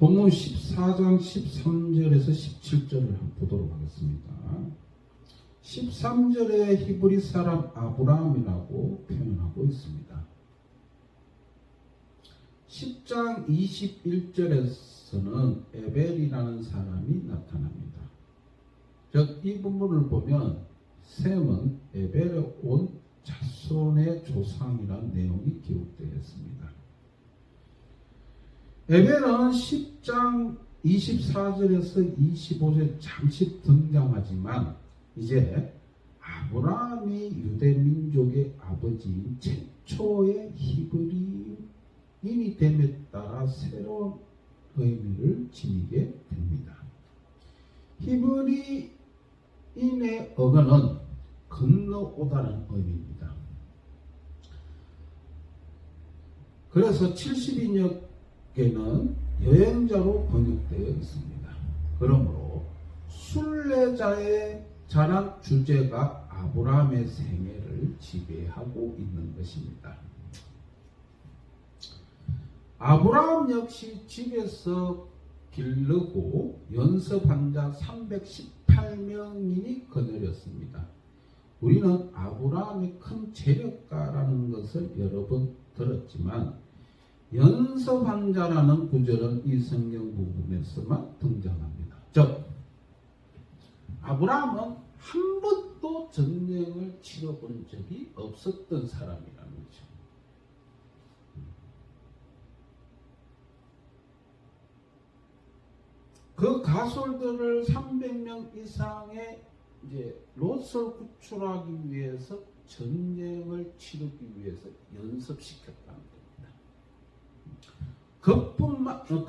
본문 14장 13절에서 17절을 한번 보도록 하겠습니다. 13절에 히브리 사람 아브라함이라고 표현하고 있습니다. 10장 21절에서는 에벨이라는 사람이 나타납니다. 즉 이 부분을 보면 셈은 에벨의 온 자손의 조상이라는 내용이 기록되어 있습니다. 에벨은 10장 24절에서 25절 잠시 등장하지만 이제 아브라함이 유대민족의 아버지인 최초의 히브리인이 됨에 따라 새로운 의미를 지니게 됩니다. 히브리인의 어근은 건너오다는 의미입니다. 그래서 72역에는 여행자로 번역되어 있습니다. 그러므로 순례자의 자란 주제가 아브라함의 생애를 지배하고 있는 것입니다. 아브라함 역시 집에서 기르고 연습한 자 318명이니 거느렸습니다. 우리는 아브라함이 큰 재력가라는 것을 여러 번 들었지만 연습한 자라는 구절은 이 성경 부분에서만 등장합니다. 즉 아브라함은 한 번도 전쟁을 치러본 적이 없었던 사람이라는 거죠. 그 가솔들을 300명 이상의 이제 롯을 구출하기 위해서 전쟁을 치르기 위해서 연습시켰다는 겁니다.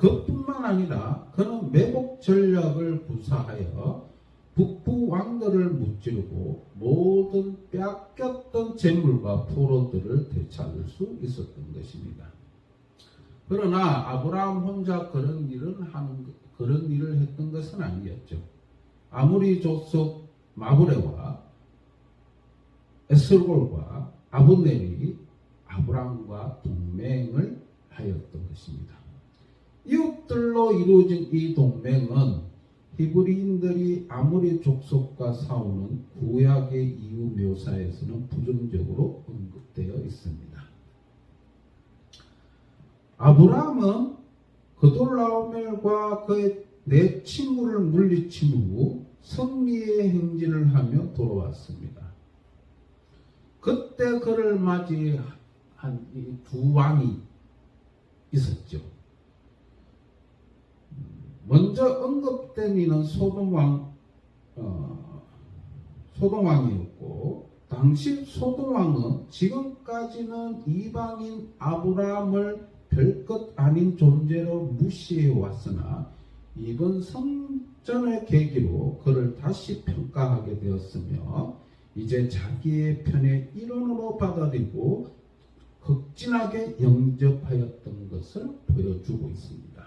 그뿐만 아니라 그는 매복 전략을 구사하여 북부 왕들을 무찌르고 모든 빼앗겼던 재물과 포로들을 되찾을 수 있었던 것입니다. 그러나 아브라함 혼자 그런 일을 했던 것은 아니었죠. 아무리 족속 마브레와 에스골과 아브넬이 아브라함과 동맹을 하였던 것입니다. 이웃들로 이루어진 이 동맹은 히브리인들이 아무리 족속과 싸우는 구약의 이유 묘사에서는 부정적으로 언급되어 있습니다. 아브라함은 그돌라오멜과 그의 네 친구를 물리친 후 승리의 행진을 하며 돌아왔습니다. 그때 그를 맞이한 이 두 왕이 있었죠. 먼저 언급된 이는 소돔왕이었고 당시 소돔왕은 지금까지는 이방인 아브라함을 별것 아닌 존재로 무시해 왔으나 이번 성전의 계기로 그를 다시 평가하게 되었으며 이제 자기의 편의 일원으로 받아들이고 극진하게 영접하였던 것을 보여주고 있습니다.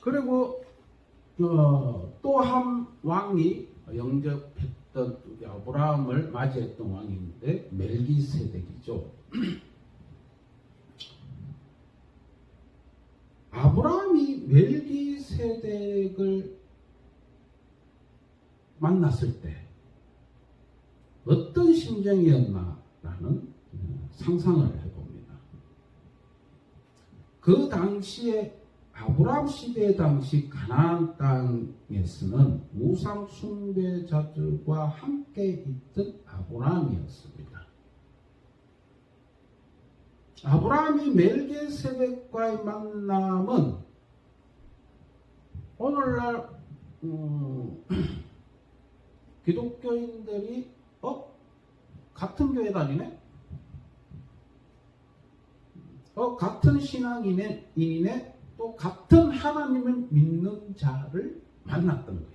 그리고 또 한 왕이 영접했던 아브라함을 맞이했던 왕인데 멜기세덱이죠. 아브라함이 멜기세덱을 만났을 때 어떤 심정이었나라는 상상을 해봅니다. 그 당시에 아브라함 시대 당시 가나안 땅에서는 우상 숭배자들과 함께 있던 아브라함이었습니다. 아브라함이 멜기세덱과의 만남은 오늘날 기독교인들이 같은 교회 다니네? 같은 신앙인이네? 또 같은 하나님을 믿는 자를 만났던 거예요.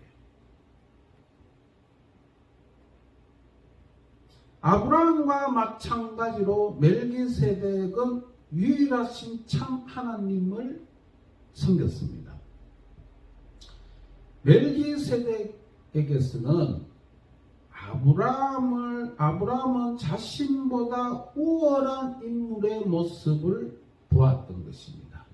아브라함과 마찬가지로 멜기세덱은 유일하신 참 하나님을 섬겼습니다. 멜기세덱에게서는 아브라함은 자신보다 우월한 인물의 모습을 보았던 것입니다.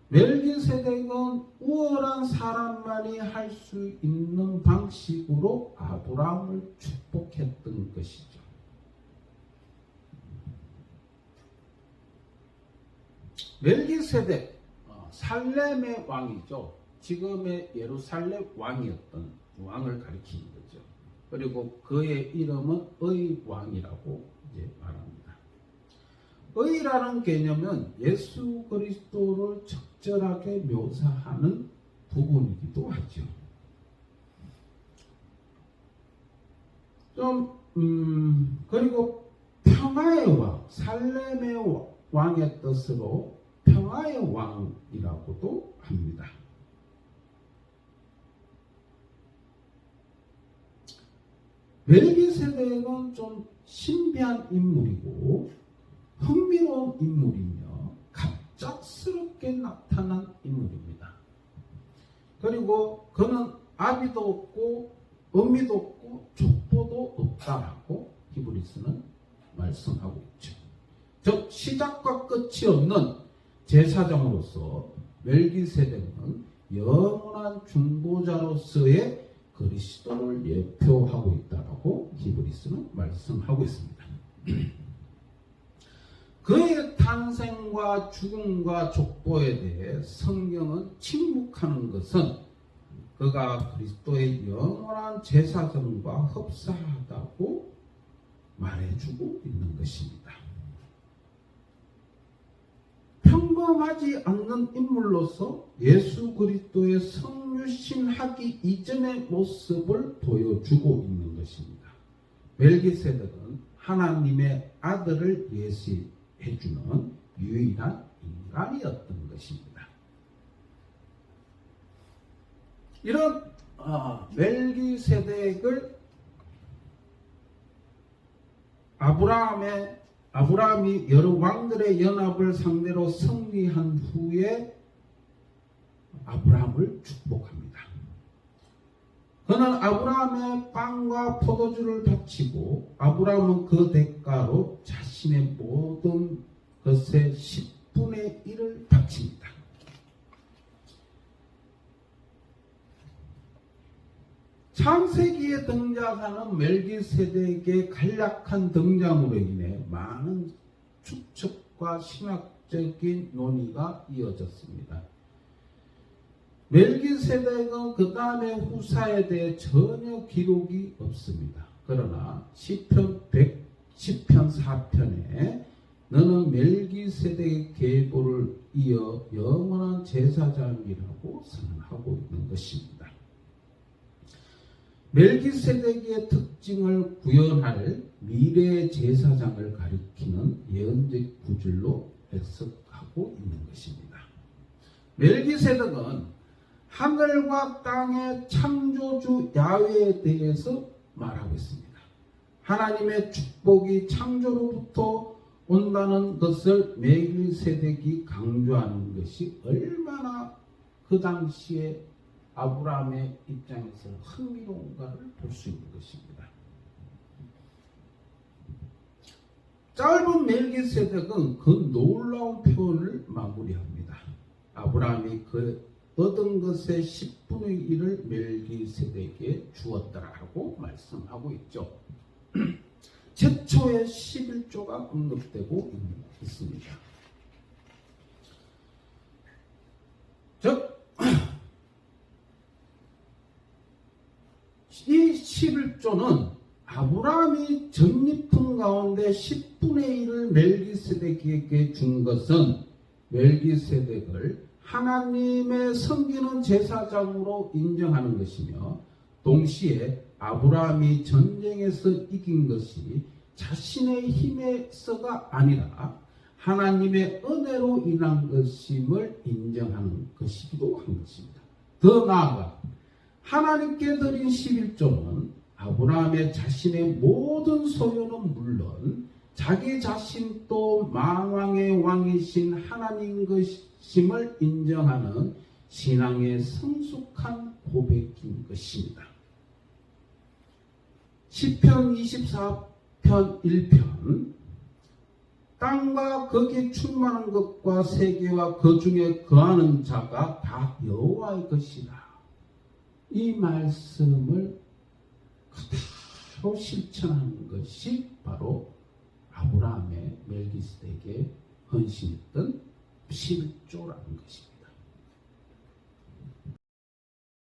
멜기세덱은 우월한 사람만이 할 수 있는 방식으로 아브라함을 축복했던 것이죠. 멜기세덱, 살렘의 왕이죠. 지금의 예루살렘 왕이었던 왕을 가리키는 거죠. 그리고 그의 이름은 의왕이라고 이제 말합니다. 의라는 개념은 예수 그리스도를 적절하게 묘사하는 부분이기도 하죠. 그리고 평화의 왕, 살렘의 왕의 뜻으로 평화의 왕이라고도 합니다. 멜기세덱은 좀 신비한 인물이고 흥미로운 인물이며 갑작스럽게 나타난 인물입니다. 그리고 그는 아비도 없고 어미도 없고 족보도 없다라고 히브리서는 말씀하고 있죠. 즉 시작과 끝이 없는 제사장으로서 멜기세덱은 영원한 중보자로서의 그리스도를 예표하고 있다라고 히브리서는 말씀하고 있습니다. 그의 탄생과 죽음과 족보에 대해 성경은 침묵하는 것은 그가 그리스도의 영원한 제사장과 흡사하다고 말해주고 있는 것입니다. 평범하지 않는 인물로서 예수 그리스도의 성육신하기 이전의 모습을 보여주고 있는 것입니다. 멜기세덱은 하나님의 아들을 예시해주는 유일한 인간이었던 것입니다. 이런 멜기세덱을 아브라함이 여러 왕들의 연합을 상대로 승리한 후에 아브라함을 축복합니다. 그는 아브라함의 빵과 포도주를 바치고 아브라함은 그 대가로 자신의 모든 것의 10분의 1을 바칩니다. 창세기에 등장하는 멜기세덱의 간략한 등장으로 인해 많은 추측과 신학적인 논의가 이어졌습니다. 멜기세덱은 그 다음에 후사에 대해 전혀 기록이 없습니다. 그러나 시편 4편에 너는 멜기세덱의 계보를 이어 영원한 제사장이라고 선언하고 있는 것입니다. 멜기세덱의 특징을 구현할 미래의 제사장을 가리키는 예언적 구절로 해석하고 있는 것입니다. 멜기세덱은 하늘과 땅의 창조주 야훼에 대해서 말하고 있습니다. 하나님의 축복이 창조로부터 온다는 것을 멜기세덱이 강조하는 것이 얼마나 그 당시에 아브라함의 입장에서 흥미로운가를 볼 수 있는 것입니다. 짧은 멜기세덱은 그 놀라운 표현을 마무리합니다. 아브라함이 그 얻은 것의 10분의 1을 멜기세덱에게 주었더라고 말씀하고 있죠. 최초의 11조가 언급되고 있습니다. 즉 이 11조는 아브라함이 전리품 가운데 10분의 1을 멜기세덱에게 준 것은 멜기세덱을 하나님의 섬기는 제사장으로 인정하는 것이며 동시에 아브라함이 전쟁에서 이긴 것이 자신의 힘에서가 아니라 하나님의 은혜로 인한 것임을 인정하는 것이기도 한 것입니다. 더 나아가 하나님께 드린 11조는 아브라함의 자신의 모든 소유는 물론 자기 자신도 만왕의 왕이신 하나님 것임을 인정하는 신앙의 성숙한 고백인 것입니다. 시편 24편 1편 땅과 거기에 충만한 것과 세계와 그 중에 거하는 자가 다 여호와의 것이라. 이 말씀을 그대로 실천하는 것이 바로 아브라함의 멜기스덱에 헌신했던 11조라는 것입니다.